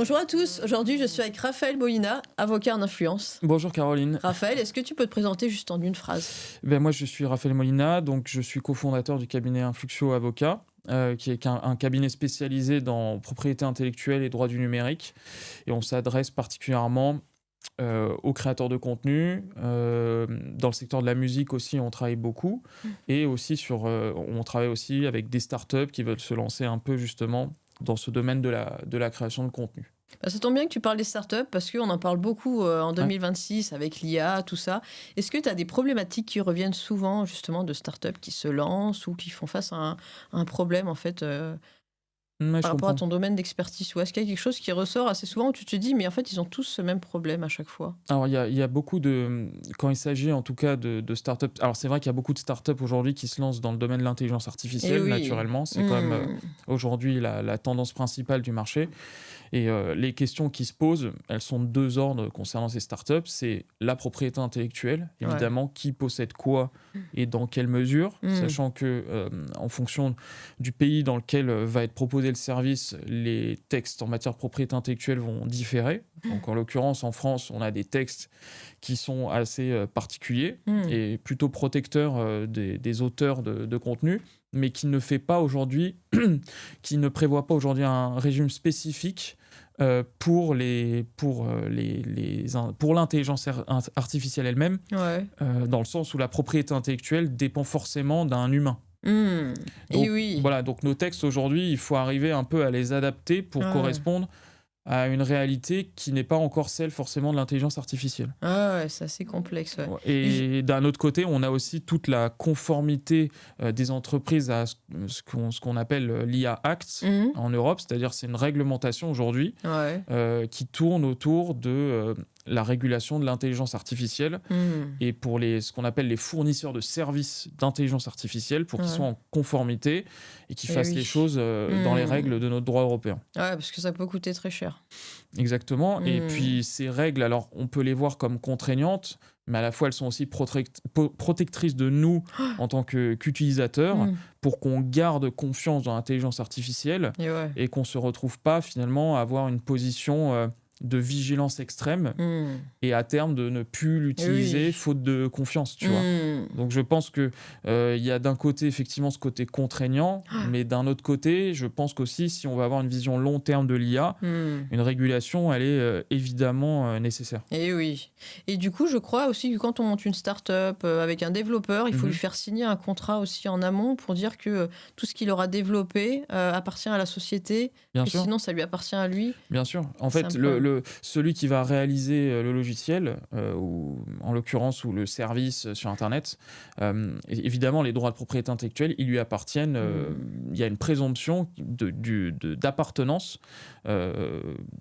Bonjour à tous, aujourd'hui je suis avec Raphaël Molina, avocat en influence. Bonjour Caroline. Raphaël, est-ce que tu peux te présenter juste en une phrase? Moi je suis Raphaël Molina, donc je suis cofondateur du cabinet Influxio Avocat, qui est un cabinet spécialisé dans propriété intellectuelle et droit du numérique. Et on s'adresse particulièrement aux créateurs de contenu. Dans le secteur de la musique aussi, on travaille beaucoup. Et aussi on travaille aussi avec des startups qui veulent se lancer un peu justement dans ce domaine de la création de contenu. Bah, ça tombe bien que tu parles des startups parce qu'on en parle beaucoup en Ouais. 2026 avec l'IA, tout ça. Est-ce que tu as des problématiques qui reviennent souvent justement de startups qui se lancent ou qui font face à un problème en fait Ouais, je par rapport à comprends. ton domaine d'expertise? Ou est-ce qu'il y a quelque chose qui ressort assez souvent où tu te dis mais en fait ils ont tous ce même problème à chaque fois? Alors, il y a beaucoup de quand il s'agit en tout cas de startups. Alors, c'est vrai qu'il y a beaucoup de startups aujourd'hui qui se lancent dans le domaine de l'intelligence Eh artificielle, oui. naturellement. C'est quand même, Hmm. aujourd'hui la tendance principale du marché. Et les questions qui se posent, elles sont de 2 ordres concernant ces startups. C'est la propriété intellectuelle, Ouais. évidemment, qui possède quoi et dans quelle mesure, Hmm. sachant que, en fonction du pays dans lequel, va être proposé le service, les textes en matière de propriété intellectuelle vont différer. Donc en l'occurrence, en France, on a des textes qui sont assez, particuliers Hmm. et plutôt protecteurs, des auteurs de contenu, mais qui ne prévoit pas aujourd'hui un régime spécifique pour l'intelligence artificielle elle-même, Ouais. dans le sens où la propriété intellectuelle dépend forcément d'un humain. Hmm. Eh Donc oui. voilà, donc nos textes aujourd'hui, il faut arriver un peu à les adapter pour Ouais. correspondre à une réalité qui n'est pas encore celle forcément de l'intelligence artificielle. Ah ouais, c'est assez complexe, ouais. Ouais, Et j et d'un autre côté, on a aussi toute la conformité, des entreprises à ce qu'on appelle, l'IA Act mmh en Europe. C'est-à-dire, c'est une réglementation aujourd'hui, Ouais. qui tourne autour de, la régulation de l'intelligence artificielle Mmh. et pour ce qu'on appelle les fournisseurs de services d'intelligence artificielle, pour qu'ils soient Ouais. en conformité et qu'ils Et fassent les oui. choses, dans les Mmh. règles de notre droit européen. Ouais, parce que ça peut coûter très cher. Exactement. Et Mmh. puis ces règles, alors on peut les voir comme contraignantes, mais à la fois elles sont aussi protectrices de nous en tant qu'utilisateurs, Mmh. pour qu'on garde confiance dans l'intelligence artificielle Et ouais. et qu'on ne se retrouve pas finalement à avoir une position, de vigilance extrême Mmh. et à terme de ne plus Et l'utiliser oui. faute de confiance, tu vois? Mmh. Donc je pense que, il y a d'un côté effectivement ce côté contraignant, mais d'un autre côté, je pense qu'aussi si on veut avoir une vision long terme de l'IA, Mmh. une régulation, elle est, évidemment, nécessaire. Et oui. Et du coup, je crois aussi que quand on monte une start-up, avec un développeur, il faut lui Mmh. faire signer un contrat aussi en amont pour dire que, tout ce qu'il aura développé, appartient à la société, Bien que sûr, sinon ça lui appartient à lui. bien sûr. En C'est fait, un peu un celui qui va réaliser, le logiciel, ou en l'occurrence ou le service, sur internet, évidemment les droits de propriété intellectuelle, ils lui appartiennent, mmh. il y a une présomption d'appartenance,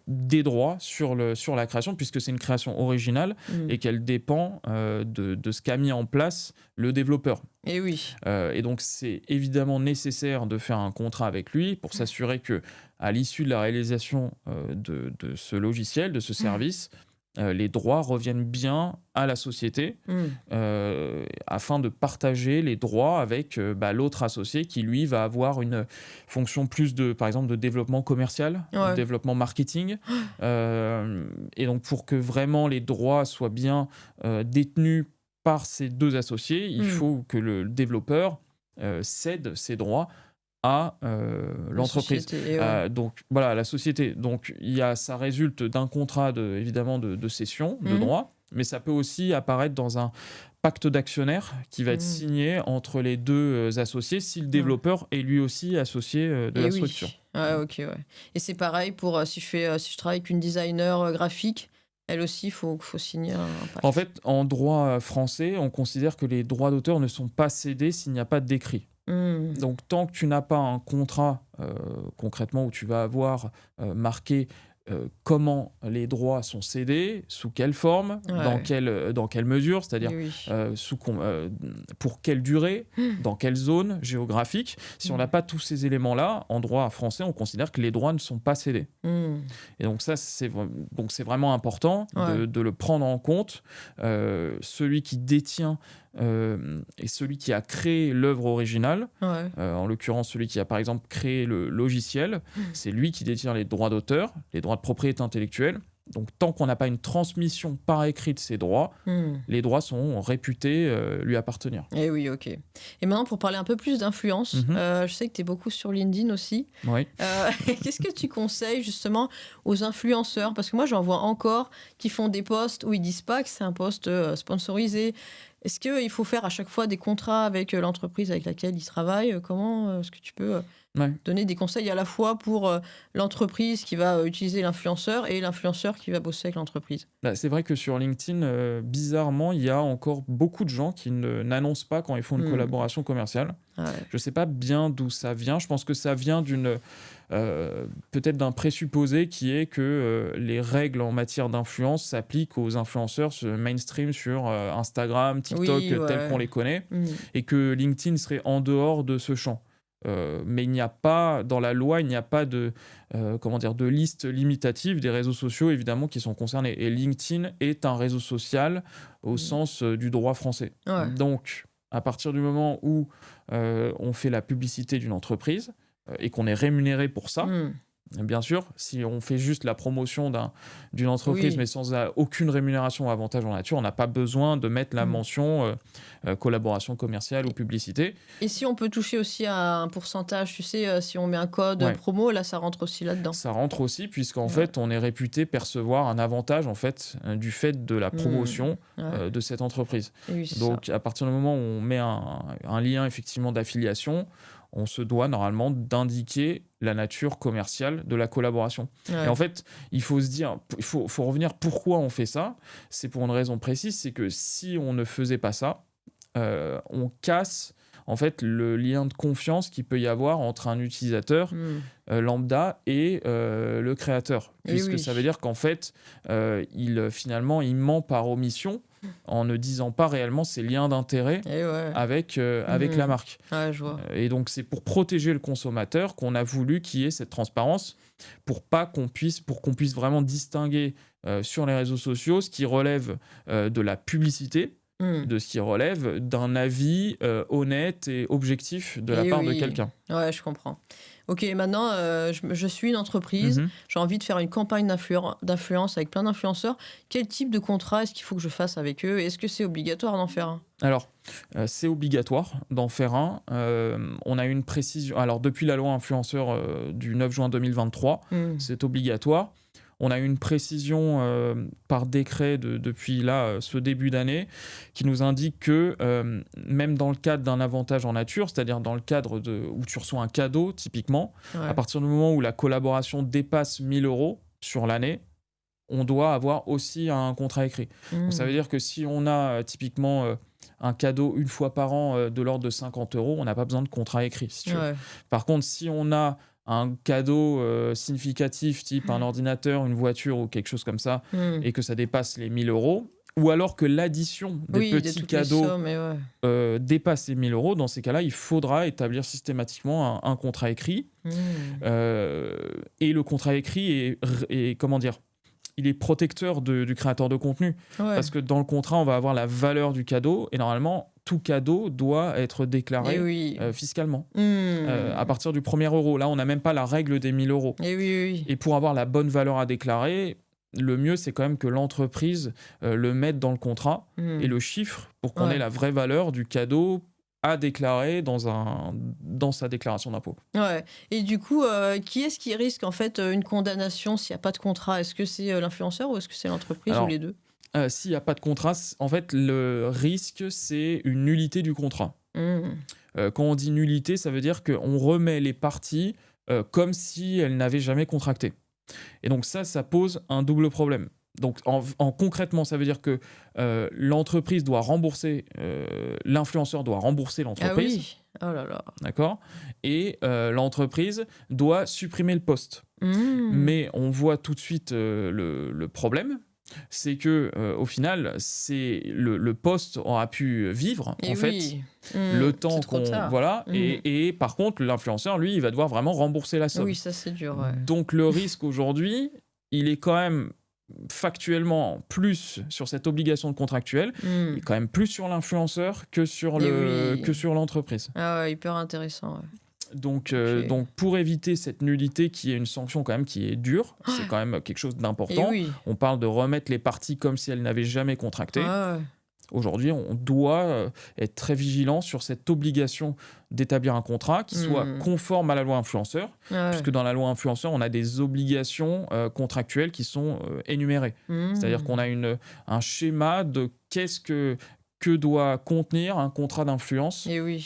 des droits sur la création, puisque c'est une création originale Mmh. et qu'elle dépend, de ce qu'a mis en place le développeur. Et oui. Et donc c'est évidemment nécessaire de faire un contrat avec lui pour s'assurer que, à l'issue de la réalisation, de ce logiciel, de ce service, les droits reviennent bien à la société, Mmh. afin de partager les droits avec, l'autre associé qui lui va avoir une fonction plus par exemple de développement commercial, de Ouais. développement marketing. Et donc pour que vraiment les droits soient bien, détenus par ces 2 associés, il Mmh. faut que le développeur, cède ses droits à, La l'entreprise. société et ouais. Donc voilà, la société. Donc ça résulte d'un contrat évidemment de cession de Mmh. droits, mais ça peut aussi apparaître dans un pacte d'actionnaires qui va être Mmh. signé entre les 2 associés, si le Ouais. développeur est lui aussi associé, de Et la structure. oui. Ouais, OK, ouais. Et c'est pareil pour, si je travaille avec une designer, graphique, elle aussi, il faut signer un En pacte. fait, en droit, français, on considère que les droits d'auteur ne sont pas cédés s'il n'y a pas d'écrit. Mmh. Donc tant que tu n'as pas un contrat, concrètement où tu vas avoir, marqué, comment les droits sont cédés, sous quelle forme, Ouais. dans quelle mesure, c'est-à-dire, Et oui. pour quelle durée, dans quelle zone géographique. Si on n'a Mmh. pas tous ces éléments-là, en droit français, on considère que les droits ne sont pas cédés. Mmh. Et donc ça, c'est vraiment important Ouais. de le prendre en compte. Celui qui détient, est celui qui a créé l'œuvre originale. Ouais. En l'occurrence, celui qui a par exemple créé le logiciel, c'est lui qui détient les droits d'auteur, les droits de propriété intellectuelle. Donc tant qu'on n'a pas une transmission par écrit de ces droits, les droits sont réputés lui appartenir. Eh oui, ok. Et maintenant, pour parler un peu plus d'influence, je sais que tu es beaucoup sur LinkedIn aussi. Oui. Qu'est-ce que tu conseilles justement aux influenceurs? Parce que moi, j'en vois encore qui font des posts où ils disent pas que c'est un post sponsorisé. Est-ce qu'il faut faire à chaque fois des contrats avec l'entreprise avec laquelle ils travaillent? Comment est-ce que tu peux donner des conseils à la fois pour l'entreprise qui va utiliser l'influenceur et l'influenceur qui va bosser avec l'entreprise? Bah, c'est vrai que sur LinkedIn, bizarrement, il y a encore beaucoup de gens qui n'annoncent pas quand ils font une collaboration commerciale. Ah ouais. Je ne sais pas bien d'où ça vient. Je pense que ça vient peut-être d'un présupposé qui est que les règles en matière d'influence s'appliquent aux influenceurs mainstream sur Instagram, TikTok, Oui, tels qu'on les connaît, Mhm. et que LinkedIn serait en dehors de ce champ. Mais il n'y a pas, dans la loi, il n'y a pas de liste limitative des réseaux sociaux, évidemment, qui sont concernés. Et LinkedIn est un réseau social au sens du droit français. Ouais. Donc, à partir du moment où on fait la publicité d'une entreprise et qu'on est rémunéré pour ça, bien sûr, si on fait juste la promotion d'une entreprise mais sans aucune rémunération ou avantage en nature, on n'a pas besoin de mettre la mention collaboration commerciale ou publicité. Et si on peut toucher aussi à un pourcentage, tu sais, si on met un code promo, là, ça rentre aussi là-dedans. Ça rentre aussi, puisqu'en fait, on est réputé percevoir un avantage en fait, du fait de la promotion de cette entreprise. Oui, donc, ça. à partir du moment où on met un lien effectivement d'affiliation, on se doit normalement d'indiquer la nature commerciale de la collaboration. Ouais. Et en fait, il faut se dire, il faut revenir pourquoi on fait ça. C'est pour une raison précise, c'est que si on ne faisait pas ça, on casse en fait le lien de confiance qu'il peut y avoir entre un utilisateur lambda et le créateur. Puisque ça veut dire qu'en fait, finalement, il ment par omission en ne disant pas réellement ses liens d'intérêt avec la marque. Ouais, je vois. Et donc, c'est pour protéger le consommateur qu'on a voulu qu'il y ait cette transparence pour qu'on puisse vraiment distinguer sur les réseaux sociaux ce qui relève de la publicité de ce qui relève d'un avis honnête et objectif de la part de quelqu'un. Ouais, je comprends. Ok, maintenant, je suis une entreprise, j'ai envie de faire une campagne d'influence avec plein d'influenceurs. Quel type de contrat est-ce qu'il faut que je fasse avec eux? Est-ce que c'est obligatoire d'en faire un? Alors, c'est obligatoire d'en faire un. On a une précision. Alors, depuis la loi influenceur du 9 juin 2023, c'est obligatoire. On a une précision par décret depuis ce début d'année qui nous indique que même dans le cadre d'un avantage en nature, c'est-à-dire dans le cadre où tu reçois un cadeau typiquement, à partir du moment où la collaboration dépasse 1 000 € sur l'année, on doit avoir aussi un contrat écrit. Donc, ça veut dire que si on a typiquement un cadeau une fois par an de l'ordre de 50 €, on n'a pas besoin de contrat écrit. Si tu veux. Par contre, si on a un cadeau significatif, type un ordinateur, une voiture ou quelque chose comme ça, et que ça dépasse les 1 000 €, ou alors que l'addition des petits cadeaux dépasse les 1 000 €, dans ces cas-là, il faudra établir systématiquement un contrat écrit. Et le contrat écrit est comment dire, il est protecteur du créateur de contenu. Parce que dans le contrat, on va avoir la valeur du cadeau, et normalement, tout cadeau doit être déclaré fiscalement à partir du premier euro. Là, on n'a même pas la règle des 1 000 €. Et pour avoir la bonne valeur à déclarer, le mieux, c'est quand même que l'entreprise le mette dans le contrat et le chiffre pour qu'on ait la vraie valeur du cadeau à déclarer dans sa déclaration d'impôt. Ouais. Et du coup, qui est-ce qui risque en fait une condamnation s'il n'y a pas de contrat? Est-ce que c'est l'influenceur ou est-ce que c'est l'entreprise ou les deux? S'il n'y a pas de contrat, en fait, le risque, c'est une nullité du contrat. Quand on dit nullité, ça veut dire qu'on remet les parties comme si elles n'avaient jamais contracté. Et donc ça pose un double problème. Donc concrètement, ça veut dire que l'entreprise doit rembourser, l'influenceur doit rembourser l'entreprise. Ah oui, oh là là. D'accord. Et l'entreprise doit supprimer le post. Mais on voit tout de suite le problème. C'est que au final, le poste aura pu vivre le temps qu'on et par contre l'influenceur, lui, il va devoir vraiment rembourser la somme. Oui, ça c'est dur. Donc le risque aujourd'hui, il est quand même factuellement plus sur cette obligation de contractuelle, et quand même plus sur l'influenceur que sur Oui. l'entreprise. Ah ouais, hyper intéressant. Ouais. Donc, Ok. donc pour éviter cette nullité qui est une sanction quand même qui est dure, c'est quand même quelque chose Et d'important. oui. On parle de remettre les parties comme si elles n'avaient jamais Ouais, contracté. ouais. Aujourd'hui, on doit être très vigilant sur cette obligation d'établir un contrat qui soit conforme à la loi influenceur, Ouais. puisque dans la loi influenceur, on a des obligations contractuelles qui sont énumérées. C'est-à-dire qu'on a un schéma de que doit contenir un contrat d'influence Et oui.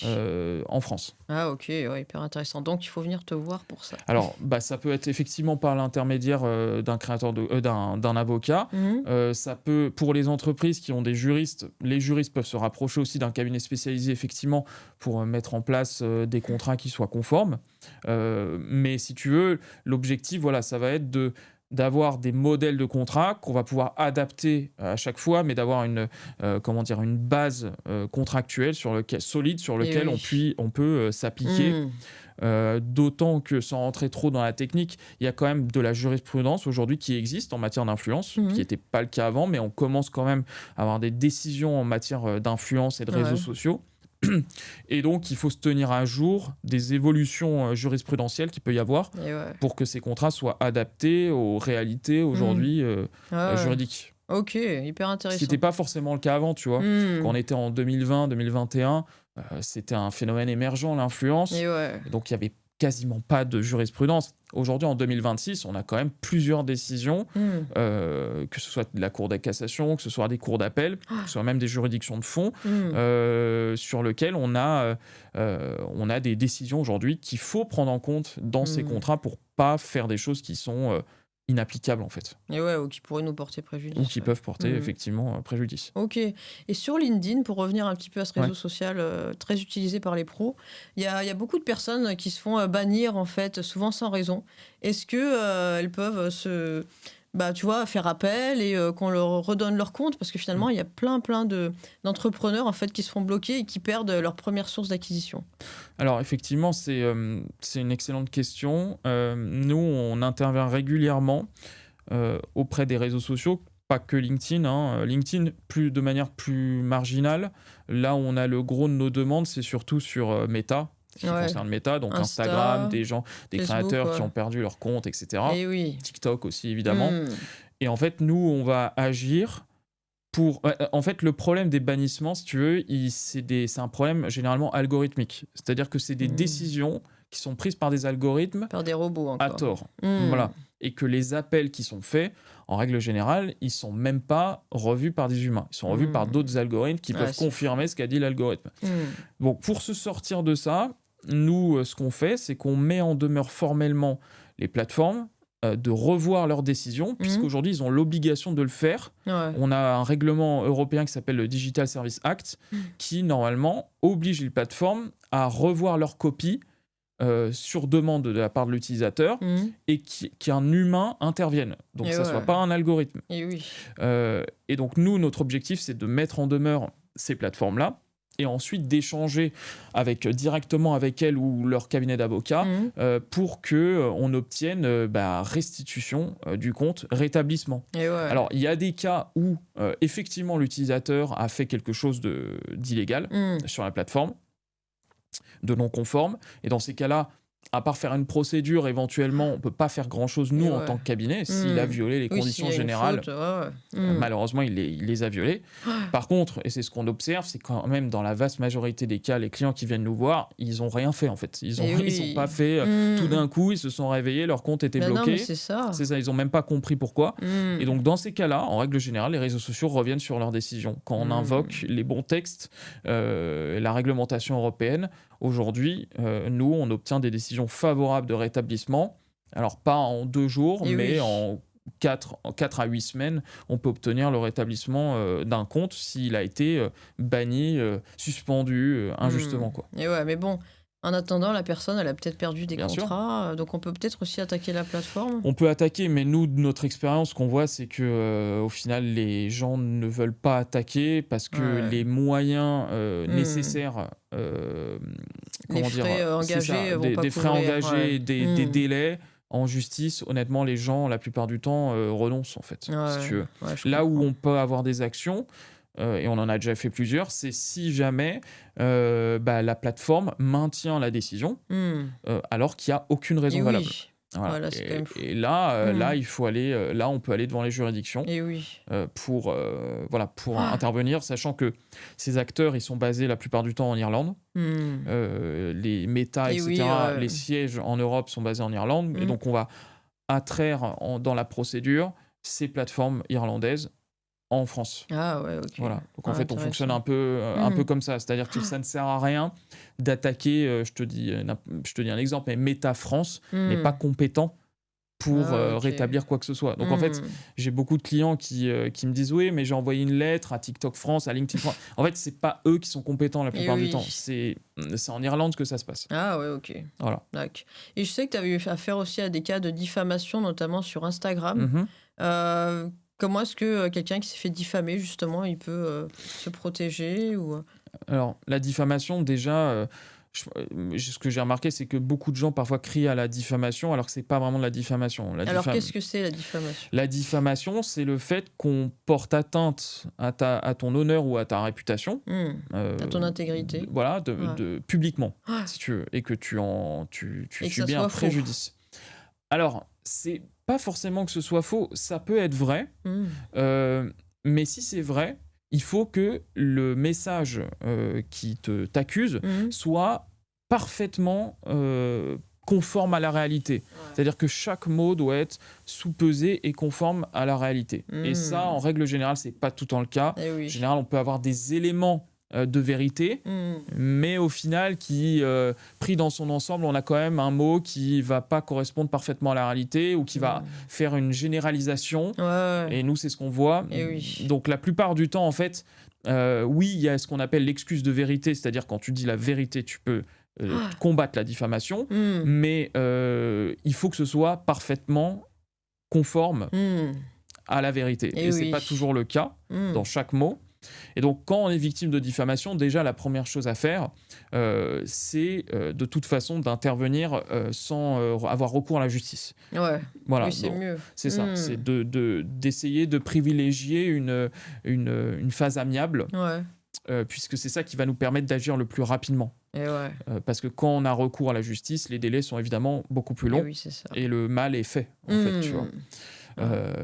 en France. Ah ok, ouais, hyper intéressant. Donc il faut venir te voir pour ça. Alors, ça peut être effectivement par l'intermédiaire d'un avocat. Ça peut, pour les entreprises qui ont des juristes, les juristes peuvent se rapprocher aussi d'un cabinet spécialisé, effectivement, pour mettre en place des contrats qui soient conformes. Mais si tu veux, l'objectif, voilà, ça va être d'avoir des modèles de contrats qu'on va pouvoir adapter à chaque fois, mais d'avoir une base contractuelle solide sur Et lequel oui. on peut s'appliquer. D'autant que, sans rentrer trop dans la technique, il y a quand même de la jurisprudence aujourd'hui qui existe en matière d'influence, qui n'était pas le cas avant, mais on commence quand même à avoir des décisions en matière d'influence et de réseaux Ouais. sociaux. Et donc, il faut se tenir à jour des évolutions jurisprudentielles qu'il peut y avoir Et ouais. pour que ces contrats soient adaptés aux réalités aujourd'hui Ah ouais. juridiques. Ok, hyper Ce qui intéressant. n'était pas forcément le cas avant, tu vois. Quand on était en 2020, 2021, c'était un phénomène émergent, l'influence. Et ouais. Et donc, il n'y avait quasiment pas de jurisprudence. Aujourd'hui, en 2026, on a quand même plusieurs décisions, que ce soit de la Cour de cassation, que ce soit des cours d'appel, que ce soit même des juridictions de fond, sur lesquelles on a des décisions aujourd'hui qu'il faut prendre en compte dans ces contrats pour pas faire des choses qui sont inapplicables, en fait, Et ouais, ou qui pourraient nous porter préjudice. ou qui Ouais. peuvent porter effectivement préjudice. Ok. Et sur LinkedIn, pour revenir un petit peu à ce réseau Ouais. social très utilisé par les pros, il y a beaucoup de personnes qui se font bannir, en fait, souvent sans raison. Est-ce que elles peuvent tu vois, faire appel et qu'on leur redonne leur compte? Parce que finalement, il y a plein d'entrepreneurs, en fait, qui se font bloquer et qui perdent leur première source d'acquisition. Alors effectivement, c'est une excellente question. Nous, on intervient régulièrement auprès des réseaux sociaux, pas que LinkedIn, hein. LinkedIn, de manière plus marginale. Là où on a le gros de nos demandes, c'est surtout sur Meta, ce qui Ouais. concerne Meta, donc Insta, Instagram, des Facebook, créateurs qui ouais. ont perdu leur compte, etc. Et oui. TikTok aussi, évidemment. Hmm. Et en fait, nous, on va agir en fait, le problème des bannissements, si tu veux, c'est un problème généralement algorithmique. C'est-à-dire que c'est des décisions qui sont prises par des algorithmes Par des robots à encore. tort. Voilà. Et que les appels qui sont faits, en règle générale, ils sont même pas revus par des humains. Ils sont revus par d'autres algorithmes qui peuvent c'est confirmer ce qu'a dit l'algorithme. Hmm. Donc, pour se sortir de ça, nous, ce qu'on fait, c'est qu'on met en demeure formellement les plateformes de revoir leurs décisions, puisqu'aujourd'hui, ils ont l'obligation de le faire. Ouais. On a un règlement européen qui s'appelle le Digital Service Act, qui, normalement, oblige les plateformes à revoir leurs copies sur demande de la part de l'utilisateur et qu'un humain intervienne. Donc, Et ça ne ouais. soit pas un algorithme. Et oui. Et donc, nous, notre objectif, c'est de mettre en demeure ces plateformes-là et ensuite d'échanger directement avec elles ou leur cabinet d'avocats pour qu'on obtienne restitution du compte, rétablissement. Et ouais. Alors, il y a des cas où, effectivement, l'utilisateur a fait quelque chose d'illégal sur la plateforme, de non conforme, et dans ces cas-là, à part faire une procédure, éventuellement, on ne peut pas faire grand-chose, nous, en tant que cabinet. S'il a violé les conditions générales, malheureusement, il les a violées. Par contre, et c'est ce qu'on observe, c'est quand même dans la vaste majorité des cas, les clients qui viennent nous voir, ils n'ont rien fait, en fait. Ils n'ont pas fait tout d'un coup, ils se sont réveillés, leur compte était bloqué. Non, mais c'est ça. C'est ça, ils n'ont même pas compris pourquoi. Et donc, dans ces cas-là, en règle générale, les réseaux sociaux reviennent sur leurs décisions. Quand on invoque les bons textes, la réglementation européenne, aujourd'hui, nous, on obtient des décisions favorables de rétablissement. Alors, pas en 2 jours, mais en 4 à 8 semaines, on peut obtenir le rétablissement d'un compte s'il a été banni, suspendu injustement, quoi. Et ouais, mais bon, en attendant, la personne, elle a peut-être perdu des Bien sûr. contrats, donc on peut peut-être aussi attaquer la plateforme. On peut attaquer, mais nous, de notre expérience, ce qu'on voit, c'est que au final, les gens ne veulent pas attaquer parce que les moyens nécessaires, Les frais engagés vont pas des frais couvrir, engagés, des délais, en justice, honnêtement, les gens, la plupart du temps, renoncent, en fait, Ouais, si tu veux. ouais, je Là où comprends. on peut avoir des actions, et on en a déjà fait plusieurs, c'est si jamais la plateforme maintient la décision, Mmh. alors qu'il n'y a aucune raison Et valable. oui. Voilà. Voilà, c'est quand même fou. Et là, Mmh. il faut aller, là, on peut aller devant les juridictions Et oui. pour Ah! intervenir, sachant que ces acteurs, ils sont basés la plupart du temps en Irlande. Mmh. Les Meta, Et oui, etc., les sièges en Europe sont basés en Irlande. Et mmh. donc, on va attraire dans la procédure ces plateformes irlandaises en France. Ah ouais, OK. Voilà. Donc, en Ah, fait, on fonctionne intéressant. un peu Mmh. comme ça. C'est-à-dire que ça ne sert à rien d'attaquer, je te dis un exemple, mais Meta France n'est pas Mmh. compétent pour Ah OK. rétablir quoi que ce soit. Donc en fait, Mmh. j'ai beaucoup de clients qui me disent oui, mais j'ai envoyé une lettre à TikTok France, à LinkedIn France. En fait, c'est pas eux qui sont compétents la Et plupart du temps. oui. C'est en Irlande que ça se passe. Ah ouais, OK. Voilà. Dac. Et je sais que tu avais eu affaire aussi à des cas de diffamation, notamment sur Instagram. Mhm. Comment est-ce que, quelqu'un qui s'est fait diffamer justement, il peut, se protéger ou? Alors la diffamation, déjà, ce que j'ai remarqué, c'est que beaucoup de gens parfois crient à la diffamation, alors que c'est pas vraiment de la diffamation. Alors qu'est-ce que c'est la diffamation? La diffamation, c'est le fait qu'on porte atteinte à ton honneur ou à ta réputation. Mmh. À ton intégrité? Voilà, Ouais. publiquement, Ouais. si tu veux, et que tu Et que ça subis un soit faux? préjudice. Alors, c'est pas forcément que ce soit faux, ça peut être vrai, Mmh. mais si c'est vrai, il faut que le message qui t'accuse Mmh. soit parfaitement conforme à la réalité. Ouais. C'est-à-dire que chaque mot doit être sous-pesé et conforme à la réalité. Et ça, en Mmh. règle générale, c'est pas tout le temps le cas. Et En oui. général, on peut avoir des éléments de vérité, Mmh. mais au final, pris dans son ensemble, on a quand même un mot qui va pas correspondre parfaitement à la réalité ou qui va Mmh. faire une généralisation. Ouais, ouais. Et nous, c'est ce qu'on voit. Et oui. Donc, la plupart du temps, en fait, oui, il y a ce qu'on appelle l'excuse de vérité, c'est-à-dire quand tu dis la vérité, tu peux combattre la diffamation, Mmh. mais il faut que ce soit parfaitement conforme Mmh. à la vérité. Et Et c'est oui. pas toujours le cas Mmh. dans chaque mot. Et donc, quand on est victime de diffamation, déjà, la première chose à faire, c'est de toute façon d'intervenir sans avoir recours à la justice. Ouais. Voilà, Oui, c'est donc, mieux. c'est ça. Mmh. C'est d'essayer de privilégier une phase amiable, Ouais. puisque c'est ça qui va nous permettre d'agir le plus rapidement. Et ouais. Parce que quand on a recours à la justice, les délais sont évidemment beaucoup plus Et longs oui, c'est ça. et le mal est fait, en fait, tu vois. Mmh. Ouais.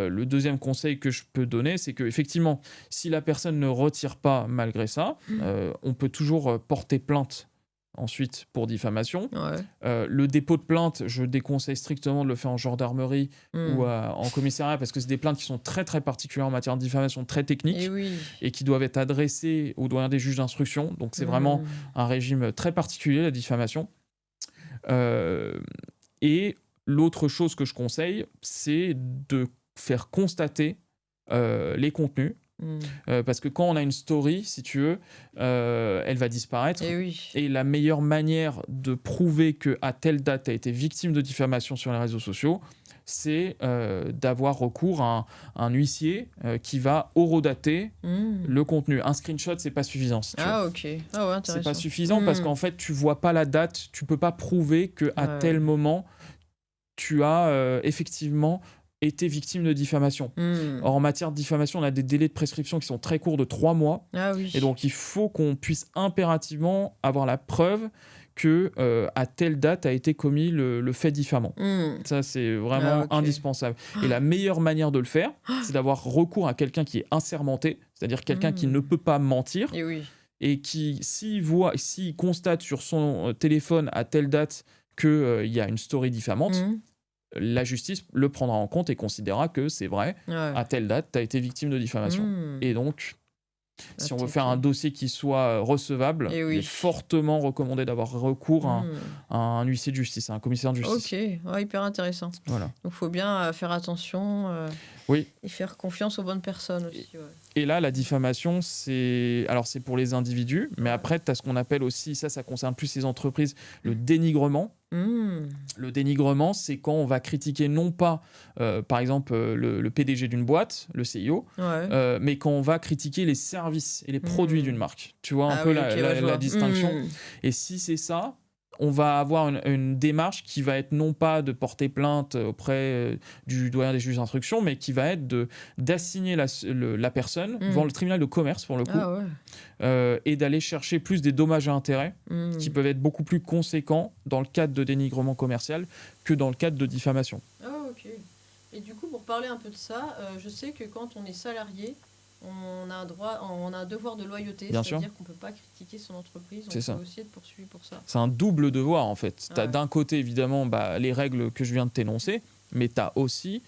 Le deuxième conseil que je peux donner, c'est que effectivement, si la personne ne retire pas malgré ça, on peut toujours porter plainte ensuite pour diffamation. Ouais. Le dépôt de plainte, je déconseille strictement de le faire en gendarmerie ou Mmh. en commissariat parce que c'est des plaintes qui sont très très particulières en matière de diffamation, très techniques Et oui. et qui doivent être adressées au doyen des juges d'instruction. Donc c'est vraiment Mmh. un régime très particulier, la diffamation. Euh, et l'autre chose que je conseille, c'est de faire constater les contenus. Mmh. Parce que quand on a une story, si tu veux, elle va disparaître. Et oui. Et la meilleure manière de prouver qu'à telle date, tu as été victime de diffamation sur les réseaux sociaux, c'est d'avoir recours à un huissier qui va horodater Mmh. le contenu. Un screenshot, c'est pas suffisant. Si tu veux. Ah OK. Ah ouais, C'est intéressant. pas suffisant parce Mmh. qu'en fait, tu vois pas la date, tu peux pas prouver que à Ouais. tel moment, tu as effectivement été victime de diffamation. Mmh. Or, en matière de diffamation, on a des délais de prescription qui sont très courts, de 3 mois. Ah oui. Et donc, il faut qu'on puisse impérativement avoir la preuve que à telle date a été commis le fait diffamant. Mmh. Ça, c'est vraiment Ah, OK. indispensable. Et la meilleure manière de le faire, c'est d'avoir recours à quelqu'un qui est assermenté, c'est-à-dire quelqu'un qui Mmh. ne peut pas mentir Et oui. et qui, s'il constate sur son téléphone à telle date qu'il y a une story diffamante, Mmh. la justice le prendra en compte et considérera que c'est vrai, Ouais. à telle date, tu as été victime de diffamation. Mmh. Et donc, si on veut OK. faire un dossier qui soit recevable, Eh il oui. est fortement recommandé d'avoir recours Mmh. à un huissier de justice, à un commissaire de justice. OK. Ouais, hyper intéressant. Voilà. Donc, faut bien faire attention Oui. et faire confiance aux bonnes personnes aussi. Ouais. Et là, la diffamation, c'est pour les individus, mais après, tu as ce qu'on appelle aussi, ça concerne plus les entreprises, le dénigrement. Mmh. Le dénigrement, c'est quand on va critiquer non pas, par exemple, le PDG d'une boîte, le CIO, Ouais. mais quand on va critiquer les services et les produits Mmh. d'une marque. Tu vois un Ah peu oui, OK, ouais, je la vois. distinction. Mmh. Et si c'est ça, on va avoir une démarche qui va être non pas de porter plainte auprès du doyen des juges d'instruction, mais qui va être d'assigner la personne devant le tribunal de commerce, pour le coup, Ah ouais. et d'aller chercher plus des dommages et intérêts qui Mm. peuvent être beaucoup plus conséquents dans le cadre de dénigrement commercial que dans le cadre de diffamation. Ah ok. Et du coup, pour parler un peu de ça, je sais que quand on est salarié, on a un devoir de loyauté, Bien sûr. c'est-à-dire qu'on ne peut pas critiquer son entreprise, on C'est peut ça. aussi être poursuivi pour ça. C'est un double devoir, en fait. Tu as Ouais. d'un côté, évidemment, les règles que je viens de t'énoncer, mais tu as aussi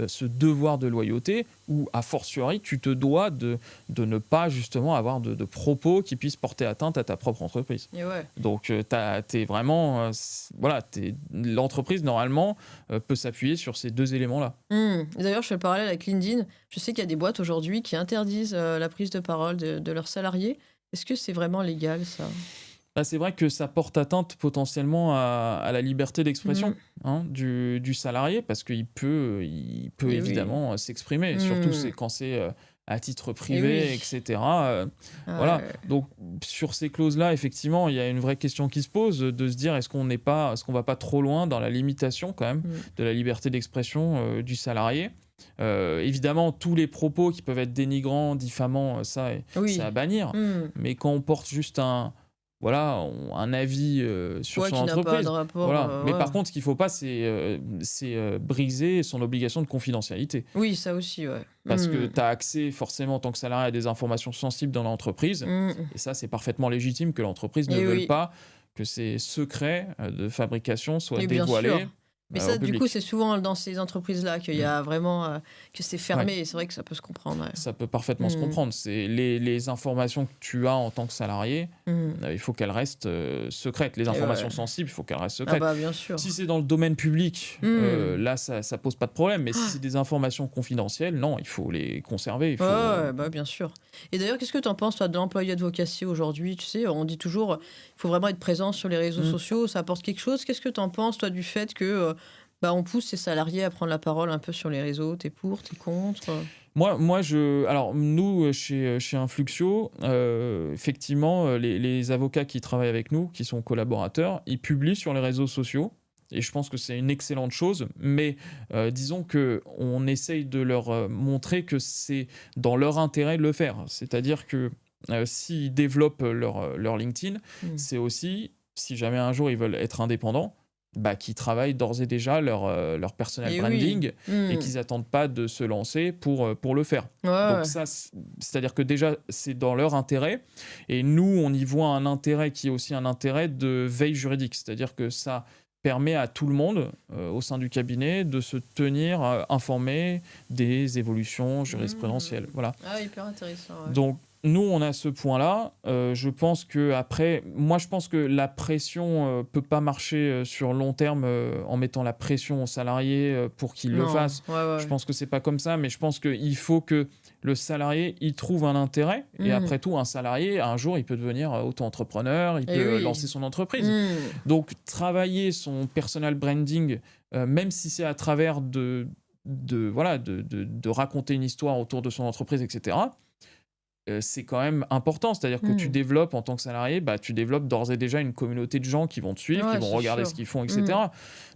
ce devoir de loyauté où, a fortiori, tu te dois de ne pas, justement, avoir de propos qui puissent porter atteinte à ta propre entreprise. Et ouais. Donc, t'es vraiment... l'entreprise, normalement, peut s'appuyer sur ces deux éléments-là. Et d'ailleurs, je fais le parallèle avec LinkedIn. Je sais qu'il y a des boîtes aujourd'hui qui interdisent la prise de parole de leurs salariés. Est-ce que c'est vraiment légal, ça? C'est vrai que ça porte atteinte potentiellement à la liberté d'expression du salarié, parce qu'il peut Et oui. évidemment s'exprimer, surtout quand c'est à titre privé, oui. etc. Ah Voilà. ouais. Donc sur ces clauses-là, effectivement, il y a une vraie question qui se pose, de se dire est-ce qu'on va pas trop loin dans la limitation quand même de la liberté d'expression du salarié. Évidemment, tous les propos qui peuvent être dénigrants, diffamants, ça Oui. c'est à bannir. Mais quand on porte juste un avis sur Ouais, son qui n'a pas entreprise. de rapport. Voilà. Mais Ouais. par contre, ce qu'il ne faut pas, c'est briser son obligation de confidentialité. Oui, ça aussi, ouais. Parce que tu as accès forcément en tant que salarié à des informations sensibles dans l'entreprise. Et ça, c'est parfaitement légitime que l'entreprise ne Et veuille oui. pas que ces secrets de fabrication soient Et bien dévoilés. sûr. Mais ça, au du public. coup, c'est souvent dans ces entreprises-là qu'il y a vraiment que c'est fermé. Et c'est vrai que ça peut se comprendre. Ouais. Ça peut parfaitement se comprendre. C'est les informations que tu as en tant que salarié, il faut qu'elles restent secrètes. Les informations sensibles, il faut qu'elles restent secrètes. Ah bah bien sûr. Si c'est dans le domaine public, là, ça pose pas de problème. Mais si c'est des informations confidentielles, non, il faut les conserver. Il faut... Ouais, bah bien sûr. Et d'ailleurs, qu'est-ce que tu en penses, toi, de l'employé advocacy aujourd'hui? Tu sais, on dit toujours, il faut vraiment être présent sur les réseaux sociaux, ça apporte quelque chose. Qu'est-ce que tu en penses, toi, du fait que on pousse ses salariés à prendre la parole un peu sur les réseaux? T'es pour, t'es contre? Alors, nous, chez Influxio, effectivement, les avocats qui travaillent avec nous, qui sont collaborateurs, ils publient sur les réseaux sociaux. Et je pense que c'est une excellente chose, mais disons qu'on essaye de leur montrer que c'est dans leur intérêt de le faire. C'est-à-dire que s'ils développent leur LinkedIn, c'est aussi, si jamais un jour ils veulent être indépendants, qui travaillent d'ores et déjà leur personal branding et qu'ils n'attendent pas de se lancer pour le faire. Donc ça, c'est-à-dire que déjà, c'est dans leur intérêt. Et nous, on y voit un intérêt qui est aussi un intérêt de veille juridique. C'est-à-dire que ça permet à tout le monde au sein du cabinet de se tenir informé des évolutions jurisprudentielles. Voilà. Ah, hyper intéressant. Ouais. Donc, nous, on a ce point-là. Je pense que après, moi, je pense que la pression peut pas marcher sur long terme en mettant la pression aux salariés pour qu'ils le fassent. Je pense que c'est pas comme ça, mais je pense qu'il faut que le salarié y trouve un intérêt. Et après tout, un salarié, un jour, il peut devenir auto-entrepreneur, il peut lancer son entreprise. Donc, travailler son personal branding, même si c'est à travers de raconter une histoire autour de son entreprise, etc., c'est quand même important. C'est-à-dire que tu développes en tant que salarié, tu développes d'ores et déjà une communauté de gens qui vont te suivre, qui vont regarder ce qu'ils font, etc.